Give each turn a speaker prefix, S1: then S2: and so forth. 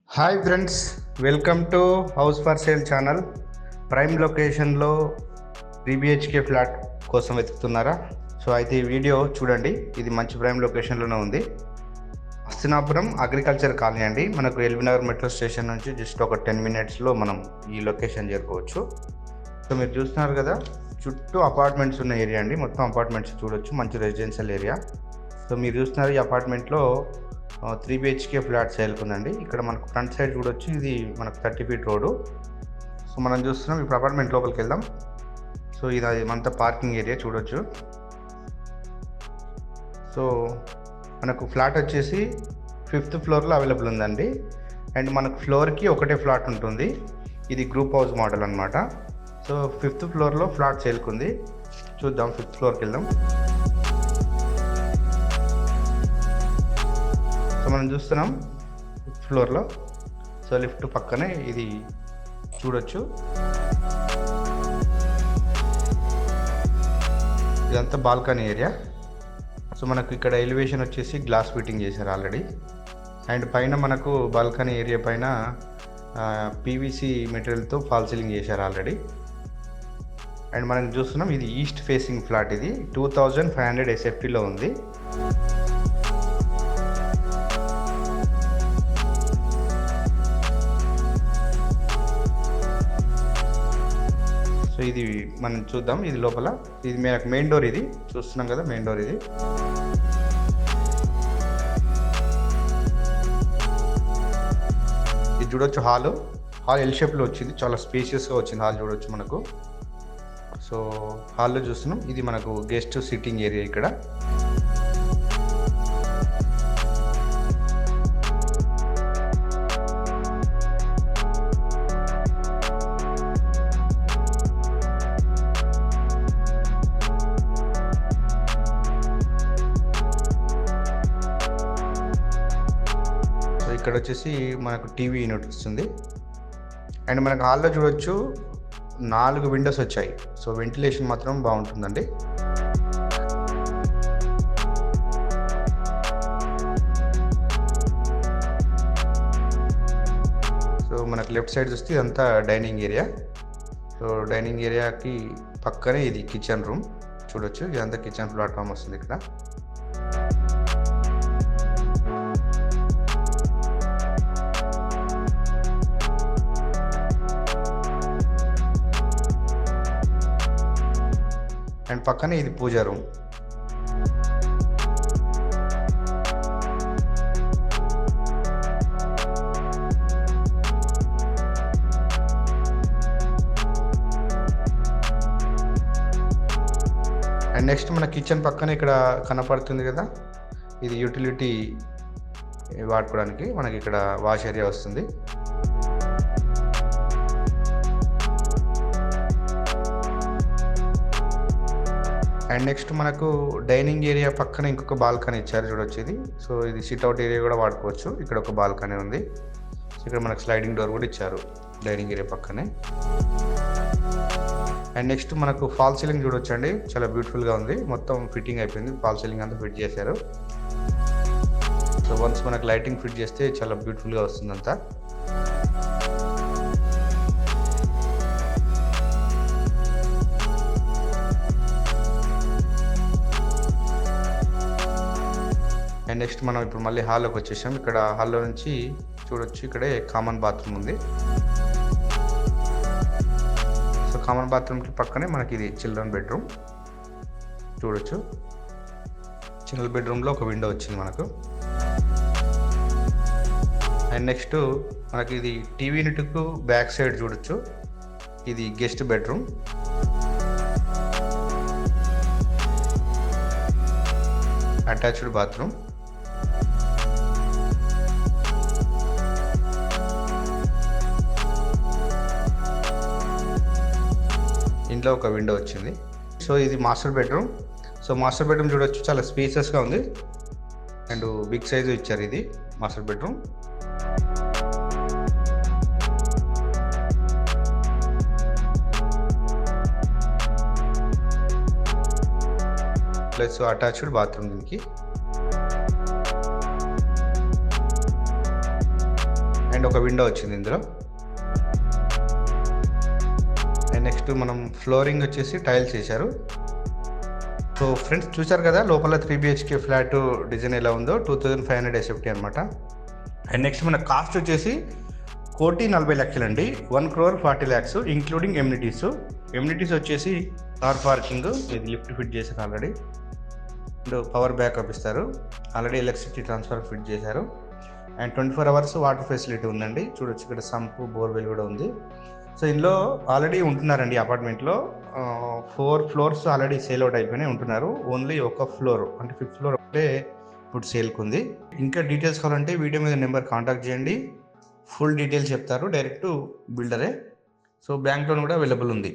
S1: Hi friends, welcome to house for sale channel. Prime లొకేషన్లో 3 BHK flat కోసం వెతుకుతున్నారా? So అయితే ఈ వీడియో చూడండి. ఇది మంచి ప్రైమ్ లొకేషన్లోనే ఉంది. హస్తినాపురం అగ్రికల్చర్ కాలనీ అండి. మనకు ఎల్బీనగర్ మెట్రో స్టేషన్ నుంచి జస్ట్ ఒక 10 మినిట్స్లో మనం ఈ లొకేషన్ చేరుకోవచ్చు. సో మీరు చూస్తున్నారు కదా, చుట్టూ అపార్ట్మెంట్స్ ఉన్న ఏరియా అండి. మొత్తం అపార్ట్మెంట్స్ చూడొచ్చు, మంచి రెసిడెన్షియల్ ఏరియా. సో మీరు చూస్తున్నారు ఈ అపార్ట్మెంట్లో 3 BHK ఫ్లాట్ సేల్కి ఉందండి. ఇక్కడ మనకు ఫ్రంట్ సైడ్ చూడొచ్చు, ఇది మనకు 30 ఫీట్ రోడ్డు. సో మనం చూస్తున్నాం. ఇప్పుడు అపార్ట్మెంట్ లోపలికి వెళ్దాం. సో ఇది మనతో పార్కింగ్ ఏరియా చూడొచ్చు. సో మనకు ఫ్లాట్ వచ్చేసి 5th ఫ్లోర్లో అవైలబుల్ ఉందండి. అండ్ మనకు ఫ్లోర్కి ఒకటే ఫ్లాట్ ఉంటుంది. ఇది గ్రూప్ హౌస్ మోడల్ అనమాట. సో 5th ఫ్లోర్లో ఫ్లాట్ సేల్కి ఉంది. చూద్దాం, 5th ఫ్లోర్కి వెళ్దాం. సో మనం చూస్తున్నాం 5th ఫ్లోర్లో. సో లిఫ్ట్ పక్కనే ఇది చూడొచ్చు. ఇదంతా బాల్కనీ ఏరియా. సో మనకు ఇక్కడ ఎలివేషన్ వచ్చేసి గ్లాస్ ఫిట్టింగ్ చేశారు ఆల్రెడీ. అండ్ పైన మనకు బాల్కనీ ఏరియా పైన PVC మెటీరియల్తో ఫాల్ సీలింగ్ చేశారు ఆల్రెడీ. అండ్ మనం చూస్తున్నాం ఇది ఈస్ట్ ఫేసింగ్ ఫ్లాట్. ఇది 2500 SFTలో ఉంది. సో ఇది మనం చూద్దాం. ఇది లోపల, ఇది మనకు మెయిన్ డోర్. ఇది చూస్తున్నాం కదా, మెయిన్ డోర్ ఇది. ఇది చూడొచ్చు, హాల్ ఎల్ షేప్లో వచ్చింది. చాలా స్పేషియస్గా వచ్చింది హాల్ చూడొచ్చు మనకు. సో హాల్లో చూస్తున్నాం, ఇది మనకు గెస్ట్ సిట్టింగ్ ఏరియా ఇక్కడ. ఇక్కడ వచ్చేసి మనకు టీవీ యూనిట్ వస్తుంది. అండ్ మనకు హాల్లో చూడొచ్చు 4 విండోస్ వచ్చాయి. సో వెంటిలేషన్ మాత్రం బాగుంటుందండి. సో మనకు లెఫ్ట్ సైడ్ చూస్తే ఇదంతా డైనింగ్ ఏరియా. సో డైనింగ్ ఏరియాకి పక్కనే ఇది కిచెన్ రూమ్ చూడొచ్చు. ఇదంతా కిచెన్ ప్లాట్ఫామ్ వస్తుంది ఇక్కడ. అండ్ పక్కనే ఇది పూజా రూమ్. అండ్ నెక్స్ట్ మన కిచెన్ పక్కనే ఇక్కడ కనపడుతుంది కదా, ఇది యూటిలిటీ వాడుకోవడానికి మనకి ఇక్కడ వాష్ ఏరియా వస్తుంది. అండ్ నెక్స్ట్ మనకు డైనింగ్ ఏరియా పక్కన ఇంకొక బాల్కనీ ఇచ్చారు చూడొచ్చు ఇది. సో ఇది సిట్అవుట్ ఏరియా కూడా వాడుకోవచ్చు. ఇక్కడ ఒక బాల్కనీ ఉంది. ఇక్కడ మనకు స్లైడింగ్ డోర్ కూడా ఇచ్చారు డైనింగ్ ఏరియా పక్కనే. అండ్ నెక్స్ట్ మనకు ఫాల్ సీలింగ్ చూడొచ్చు అండి, చాలా బ్యూటిఫుల్గా ఉంది. మొత్తం ఫిట్టింగ్ అయిపోయింది, ఫాల్ సీలింగ్ అంతా ఫిట్ చేశారు. సో వన్స్ మనకు లైటింగ్ ఫిట్ చేస్తే చాలా బ్యూటిఫుల్గా వస్తుంది అంతా. అండ్ నెక్స్ట్ మనం ఇప్పుడు మళ్ళీ హాల్లోకి వచ్చేసాం. ఇక్కడ హాల్లో నుంచి చూడొచ్చు, ఇక్కడే కామన్ బాత్రూమ్ ఉంది. సో కామన్ బాత్రూమ్కి పక్కనే మనకి ఇది చిల్డ్రన్ బెడ్రూమ్ చూడొచ్చు. చిల్డ్రన్ బెడ్రూమ్లో ఒక విండో వచ్చింది మనకు. అండ్ నెక్స్ట్ మనకి ఇది టీవీ యూనిట్కు బ్యాక్ సైడ్ చూడొచ్చు, ఇది గెస్ట్ బెడ్రూమ్. Attached bathroom. ఇంట్లో ఒక విండో వచ్చింది. సో ఇది master bedroom. So master bedroom చూడొచ్చు, చాలా స్పేసెస్గా ఉంది. అండ్ బిగ్ సైజు ఇచ్చారు ఇది master bedroom. Plus attached bathroom దీనికి. అండ్ ఒక విండో వచ్చింది ఇందులో. అండ్ నెక్స్ట్ మనం ఫ్లోరింగ్ వచ్చేసి టైల్స్ చేశారు. సో ఫ్రెండ్స్ చూసారు కదా లోపల 3 BHK ఫ్లాట్ డిజైన్ ఎలా ఉందో. 2500 SFT అనమాట. అండ్ నెక్స్ట్ మన కాస్ట్ వచ్చేసి 1,40,00,000 అండి. 1,40,00,000 ఇంక్లూడింగ్ ఎమ్యూనిటీస్. ఎమ్యూనిటీస్ వచ్చేసి కార్ పార్కింగ్, ఇది లిఫ్ట్ ఫిట్ చేశారు ఆల్రెడీ, అండ్ పవర్ బ్యాకప్ ఇస్తారు, ఆల్రెడీ ఎలక్ట్రిసిటీ ట్రాన్స్ఫర్ ఫిట్ చేశారు. అండ్ 24 hours వాటర్ ఫెసిలిటీ ఉందండి. చూడొచ్చు ఇక్కడ సంప్, బోర్వెల్ కూడా ఉంది. సో ఇందులో ఆల్రెడీ ఉంటున్నారండి అపార్ట్మెంట్లో. 4 floors ఆల్రెడీ సేల్ అవుట్ అయిపోయినాయి, ఉంటున్నారు. ఓన్లీ ఒక ఫ్లోర్ అంటే 5th floor ఒకటే ఇప్పుడు సేల్కి ఉంది. ఇంకా డీటెయిల్స్ కావాలంటే వీడియో మీద నెంబర్ కాంటాక్ట్ చేయండి, ఫుల్ డీటెయిల్స్ చెప్తారు. డైరెక్ట్ బిల్డరే. సో బ్యాంక్ లోన్ కూడా అవైలబుల్ ఉంది.